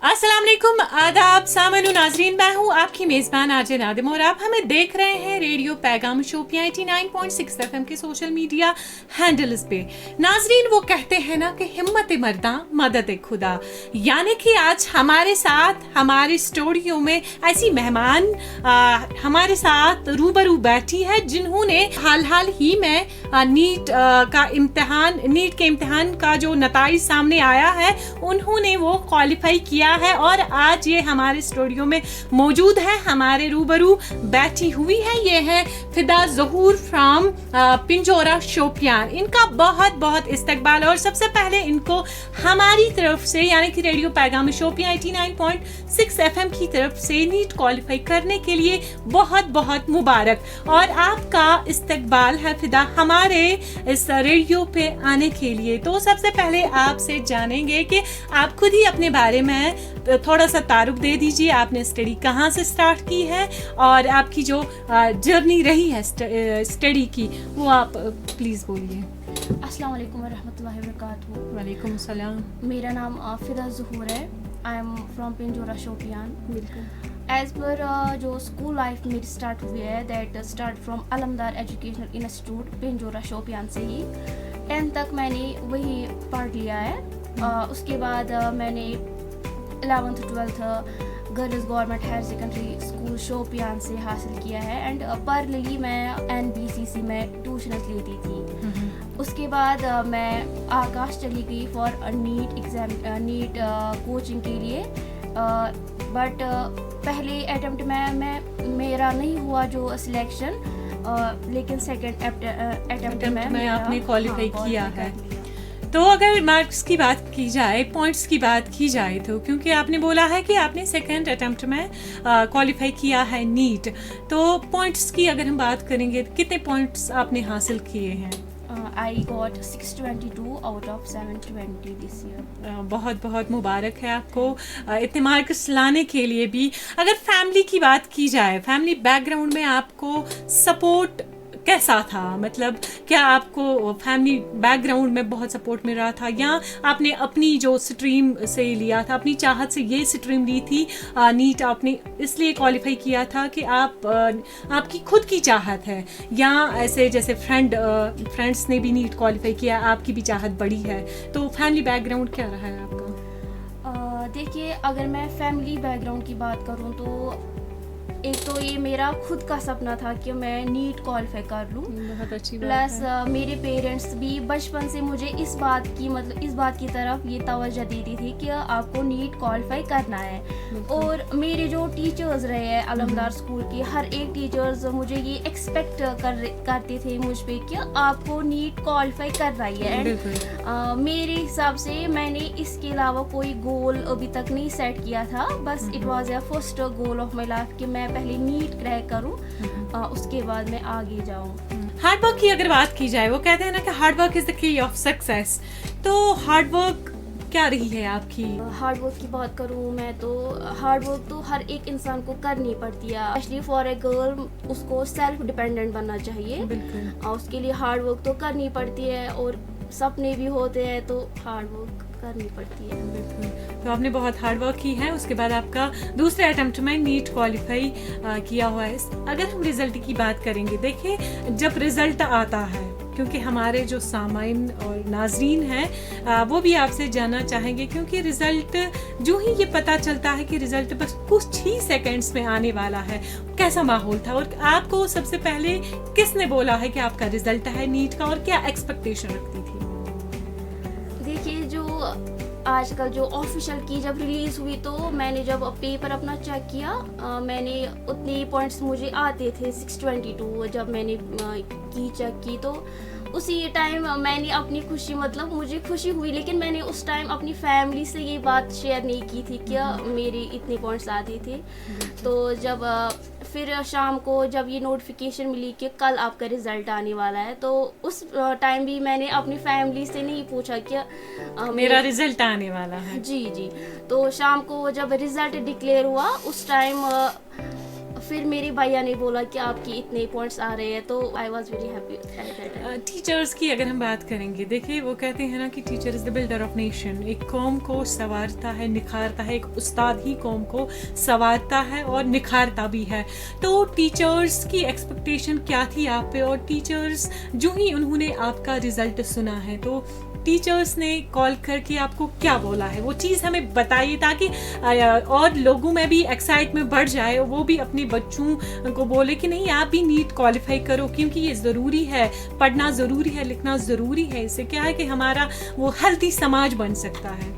अस्सलाम वालेकुम, आदाब सामन नाजरीन, मैं हूँ आपकी मेज़बान आजे नादिम और आप हमें देख रहे हैं रेडियो पैगाम शोपिया 89.6 एफएम के सोशल मीडिया हैंडल्स पे। नाजरीन, वो कहते हैं ना कि हिम्मत मर्दा मदद खुदा, यानी कि आज हमारे साथ हमारी स्टूडियो में ऐसी मेहमान हमारे साथ रूबरू बैठी है जिन्होंने हाल ही में नीट के इम्तिहान का जो नताइज सामने आया है उन्होंने वो क्वालिफाई किया है और आज ये हमारे स्टूडियो में मौजूद है, हमारे रूबरू बैठी हुई है। ये है फिदा ज़हूर फ्रॉम पिंजोरा शोपियान। इनका बहुत बहुत इस्तकबाल और सबसे पहले इनको हमारी तरफ से यानी कि रेडियो पैगाम शोपिया 89.6 एफएम की तरफ से नीट क्वालिफाई करने के लिए बहुत बहुत मुबारक और आपका इस्तकबाल है फिदा हमारे इस रेडियो पे आने के लिए। तो सबसे पहले आपसे जानेंगे कि आप खुद ही अपने बारे में थोड़ा सा तारुफ दे दीजिए, आपने स्टडी कहाँ से स्टार्ट की है और आपकी जो जर्नी रही है स्टडी की वो आप प्लीज़ बोलिए। अस्सलाम वालेकुम वरहमतुल्लाहि वबरकातुहू। वालेकुम सलाम। मेरा नाम फिदा ज़हूर है। I am from Pinjora Shopian. बिल्कुल। एज पर जो स्कूल लाइफ मेरी स्टार्ट हुई है that start from Alamdar educational institute Pinjora Shopian से ही 10th तक मैंने वही पढ़ लिया है। उसके बाद मैंने 11th 12th girls government higher secondary school Shopian से हासिल किया है एंड पैरेलली मैं NBCC में ट्यूशन्स लेती थी। उसके बाद मैं आकाश चली गई फॉर नीट कोचिंग के लिए, बट पहले अटेम्प्ट में मेरा नहीं हुआ जो सिलेक्शन, लेकिन सेकंड अटेम्प्ट में आपने क्वालिफाई किया है। तो अगर मार्क्स की बात की जाए, पॉइंट्स की बात की जाए तो क्योंकि आपने बोला है कि आपने सेकंड अटेम्प्ट में क्वालिफाई किया है नीट, तो पॉइंट्स की अगर हम बात करेंगे कितने पॉइंट्स आपने हासिल किए हैं? I got 622 out of 720 this year. बहुत बहुत मुबारक है आपको इतने मार्क्स लाने के लिए भी। अगर फैमिली की बात की जाए, फैमिली बैकग्राउंड में आपको सपोर्ट कैसा था? मतलब क्या आपको फैमिली बैकग्राउंड में बहुत सपोर्ट मिल रहा था या आपने अपनी जो स्ट्रीम से लिया था, अपनी चाहत से ये स्ट्रीम ली थी नीट आपने इसलिए क्वालिफाई किया था कि आपकी खुद की चाहत है, या ऐसे जैसे फ्रेंड्स ने भी नीट क्वालिफाई किया आपकी भी चाहत बड़ी है? तो फैमिली बैकग्राउंड क्या रहा है आपका? देखिए, अगर मैं फैमिली बैकग्राउंड की बात करूँ तो एक तो ये मेरा खुद का सपना था कि मैं नीट क्वालिफाई कर लूँ। बहुत अच्छी बात प्लस है। मेरे पेरेंट्स भी बचपन से मुझे इस बात की तरफ ये तवज्जो देती थी कि आपको नीट क्वालिफाई करना है। और मेरे जो टीचर्स रहे हैं अलमदार स्कूल के, हर एक टीचर्स मुझे ये एक्सपेक्ट करते थे मुझ पे कि आपको नीट क्वालिफाई करना ही है। एंड मेरे हिसाब से मैंने इसके अलावा कोई गोल अभी तक नहीं सेट किया था, बस it was a first goal of my life कि मैं पहले नीट क्रैक करूं, उसके बाद मैं आगे जाऊं। हार्ड वर्क की अगर बात की जाए, वो कहते हैं ना कि hard work is the key of success, तो हार्ड वर्क क्या रही है आपकी? हार्ड वर्क की बात करूं मैं तो हार्ड वर्क तो हर एक इंसान को करनी पड़ती है, स्पेशली फॉर ए गर्ल। उसको सेल्फ डिपेंडेंट बनना चाहिए। बिल्कुल। उसके लिए हार्ड वर्क तो करनी पड़ती है और सपने भी होते हैं तो हार्ड वर्क करनी पड़ती है। बिल्कुल। तो आपने बहुत हार्ड वर्क की है, उसके बाद आपका दूसरे अटेम्प्ट में नीट क्वालिफाई किया हुआ है। अगर हम रिजल्ट की बात करेंगे, देखिए जब रिजल्ट आता है, क्योंकि हमारे जो सामाइन और नाजरीन हैं वो भी आपसे जानना चाहेंगे, क्योंकि रिजल्ट जो ही ये पता चलता है कि रिजल्ट बस कुछ ही सेकंड्स में आने वाला है, कैसा माहौल था और आपको सबसे पहले किसने बोला है कि आपका रिजल्ट है नीट का और क्या एक्सपेक्टेशन रखती थी? देखिए, जो आजकल जो ऑफिशियल की जब रिलीज हुई तो मैंने जब पेपर अपना चेक किया, मैंने उतने पॉइंट्स मुझे आते थे 622 जब मैंने की चेक की, तो उसी टाइम मैंने अपनी खुशी, मतलब मुझे खुशी हुई, लेकिन मैंने उस टाइम अपनी फैमिली से ये बात शेयर नहीं की थी कि मेरे इतने पॉइंट्स आते थे। तो जब फिर शाम को जब ये नोटिफिकेशन मिली कि कल आपका रिजल्ट आने वाला है, तो उस टाइम भी मैंने अपनी फैमिली से नहीं पूछा कि मेरा रिजल्ट आने वाला है। जी। तो शाम को जब रिजल्ट डिक्लेयर हुआ उस टाइम फिर मेरे भैया ने बोला कि आपके इतने पॉइंट्स आ रहे हैं, तो I was very happy at that time. Teachers की अगर हम बात करेंगे, देखिए वो कहते हैं ना कि teacher is the builder of nation. एक कौम को संवारता है, निखारता है, एक उस्ताद ही कौम को संवारता है और निखारता भी है। तो टीचर्स की एक्सपेक्टेशन क्या थी आप पे, और टीचर्स जो ही उन्होंने आपका रिजल्ट सुना है तो टीचर्स ने कॉल करके आपको क्या बोला है, वो चीज़ हमें बताइए ताकि और लोगों में भी एक्साइटमेंट बढ़ जाए और वो भी अपने बच्चों को बोले कि नहीं आप भी नीट क्वालिफाई करो, क्योंकि ये ज़रूरी है, पढ़ना ज़रूरी है, लिखना ज़रूरी है। इससे क्या है कि हमारा वो हेल्थी समाज बन सकता है।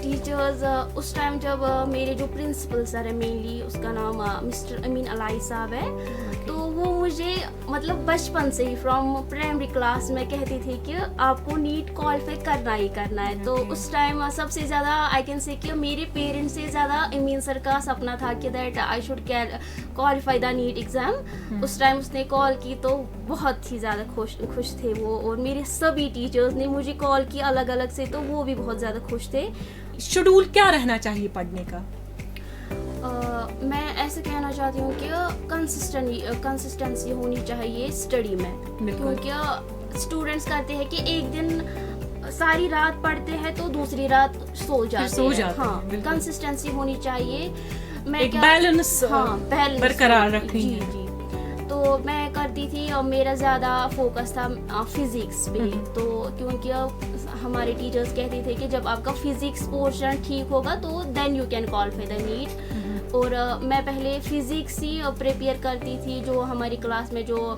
टीचर्स उस टाइम जब मेरे जो प्रिंसिपल सर है, मेनली उसका नाम मिस्टर अमीन अलाई साहब है, तो वो मुझे मतलब बचपन से ही फ्रॉम प्राइमरी क्लास में कहती थी कि आपको नीट क्वालिफाई करना ही करना है। तो उस टाइम सबसे ज़्यादा आई कैन से कि मेरे पेरेंट्स से ज़्यादा अमीन सर का सपना था कि that I should qualify the NEET exam. उस टाइम उसने कॉल की तो बहुत ही ज़्यादा खुश थे वो, और मेरे सभी टीचर्स ने मुझे कॉल की अलग अलग से, तो वो भी बहुत ज़्यादा खुश थे। शेड्यूल क्या रहना चाहिए पढ़ने का? मैं ऐसे कहना चाहती हूँ कि कंसिस्टेंसी होनी चाहिए स्टडी में, क्योंकि स्टूडेंट्स कहते हैं कि एक दिन सारी रात पढ़ते हैं तो दूसरी रात सो जाते हैं। हाँ, कंसिस्टेंसी होनी चाहिए। मैं एक बैलेंस बैलेंस बरकरार रखनी जी है। जी। तो मैं करती थी और मेरा ज़्यादा फोकस था फिज़िक्स पे, तो क्योंकि हमारे टीचर्स कहते थे कि जब आपका फिज़िक्स पोर्शन ठीक होगा तो then you can qualify the NEET. और मैं पहले फिज़िक्स ही प्रिपेयर करती थी, जो हमारी क्लास में जो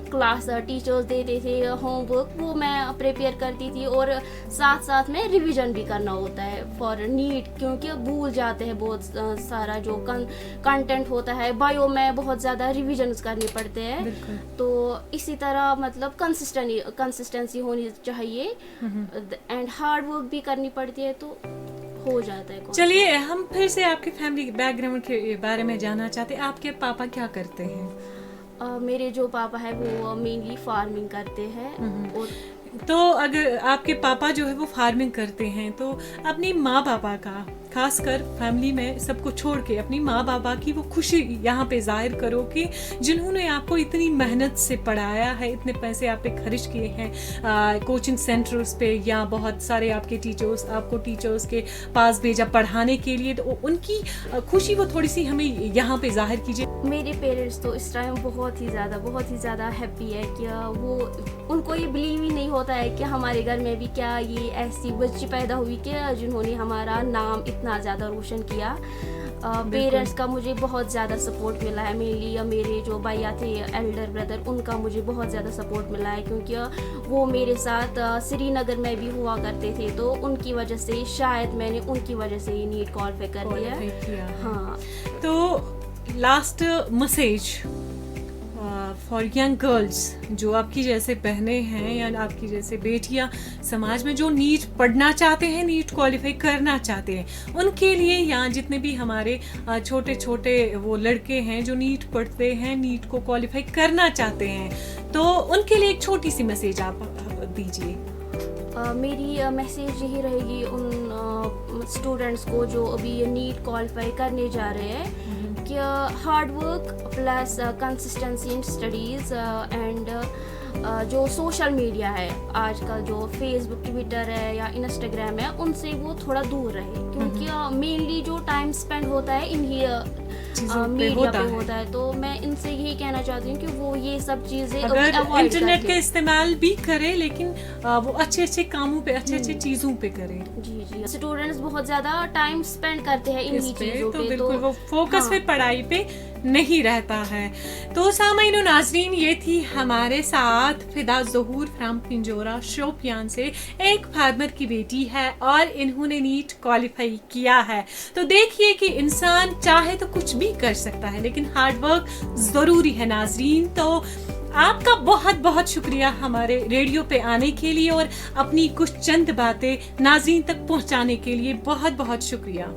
क्लास टीचर्स देते थे होमवर्क, वो मैं प्रिपेयर करती थी, और साथ साथ में रिवीजन भी करना होता है फॉर नीट, क्योंकि भूल जाते हैं बहुत सारा जो कंटेंट होता है। बायो में बहुत ज़्यादा रिवीजन्स करने पड़ते हैं, तो इसी तरह मतलब कंसिस्टेंसी होनी चाहिए एंड हार्ड वर्क भी करनी पड़ती है, तो हो जाता है। चलिए हम फिर से आपके फैमिली बैकग्राउंड के बारे में जानना चाहते हैं। आपके पापा क्या करते हैं? मेरे जो पापा है वो मेनली फार्मिंग करते हैं। और तो अगर आपके पापा जो है वो फार्मिंग करते हैं, तो अपनी माँ बापा का, खासकर फैमिली में सबको छोड़ के अपनी माँ बापा की वो खुशी यहाँ पे जाहिर करो कि जिन्होंने आपको इतनी मेहनत से पढ़ाया है, इतने पैसे आप पे खर्च किए हैं कोचिंग सेंटर्स पे, या बहुत सारे आपके टीचर्स आपको टीचर्स के पास भेजा पढ़ाने के लिए, तो उनकी खुशी वो थोड़ी सी हमें यहाँ पे जाहिर कीजिए। मेरे पेरेंट्स तो इस टाइम बहुत ही ज़्यादा हैप्पी है कि वो, उनको ये बिलीव ही नहीं होता है कि हमारे घर में भी क्या ये ऐसी बच्ची पैदा हुई कि जिन्होंने हमारा नाम इतना ज़्यादा रोशन किया। पेरेंट्स का मुझे बहुत ज़्यादा सपोर्ट मिला है, मेनली मेरे जो भैया थे एल्डर ब्रदर, उनका मुझे बहुत ज़्यादा सपोर्ट मिला है, क्योंकि वो मेरे साथ श्रीनगर में भी हुआ करते थे, तो उनकी वजह से शायद मैंने उनकी वजह से ही नीट क्वालिफाई कर दिया। हाँ, तो last message for young girls, जो आपकी जैसे बहनें हैं या आपकी जैसे बेटियां समाज में जो नीट पढ़ना चाहते हैं, नीट क्वालिफाई करना चाहते हैं, उनके लिए, या जितने भी हमारे छोटे छोटे वो लड़के हैं जो नीट पढ़ते हैं, नीट को क्वालिफाई करना चाहते हैं, तो उनके लिए एक छोटी सी मैसेज आप दीजिए। मेरी मैसेज यही रहेगी उन स्टूडेंट्स को जो अभी नीट क्वालिफाई करने जा रहे हैं, कि hard work plus consistency in studies and जो सोशल मीडिया है आजकल, जो फेसबुक, ट्विटर है या इंस्टाग्राम है, उनसे वो थोड़ा दूर रहे, क्योंकि मेनली जो टाइम स्पेंड होता है इन्हीं मीडिया पे होता है। तो मैं इनसे यही कहना चाहती हूँ कि वो ये सब चीज़ें अगर इंटरनेट का इस्तेमाल भी करे, लेकिन वो अच्छे कामों पे, अच्छे चीज़ों पे करे। जी, स्टूडेंट्स बहुत ज़्यादा टाइम स्पेंड करते हैं इन्हीं चीज़ों पे, तो बिल्कुल वो फोकस फिर पढ़ाई पे नहीं रहता है। तो सामाईन नाज़रीन, ये थी हमारे साथ फिदा ज़हूर फ्रॉम पिंजोरा शोपियान से, एक फार्मर की बेटी है और इन्होंने नीट क्वालिफाई किया है। तो देखिए कि इंसान चाहे तो कुछ भी कर सकता है, लेकिन हार्ड वर्क ज़रूरी है नाज़रीन। तो आपका बहुत बहुत शुक्रिया हमारे रेडियो पे आने के लिए और अपनी कुछ चंद बातें नाज़रीन तक पहुंचाने के लिए, बहुत बहुत शुक्रिया।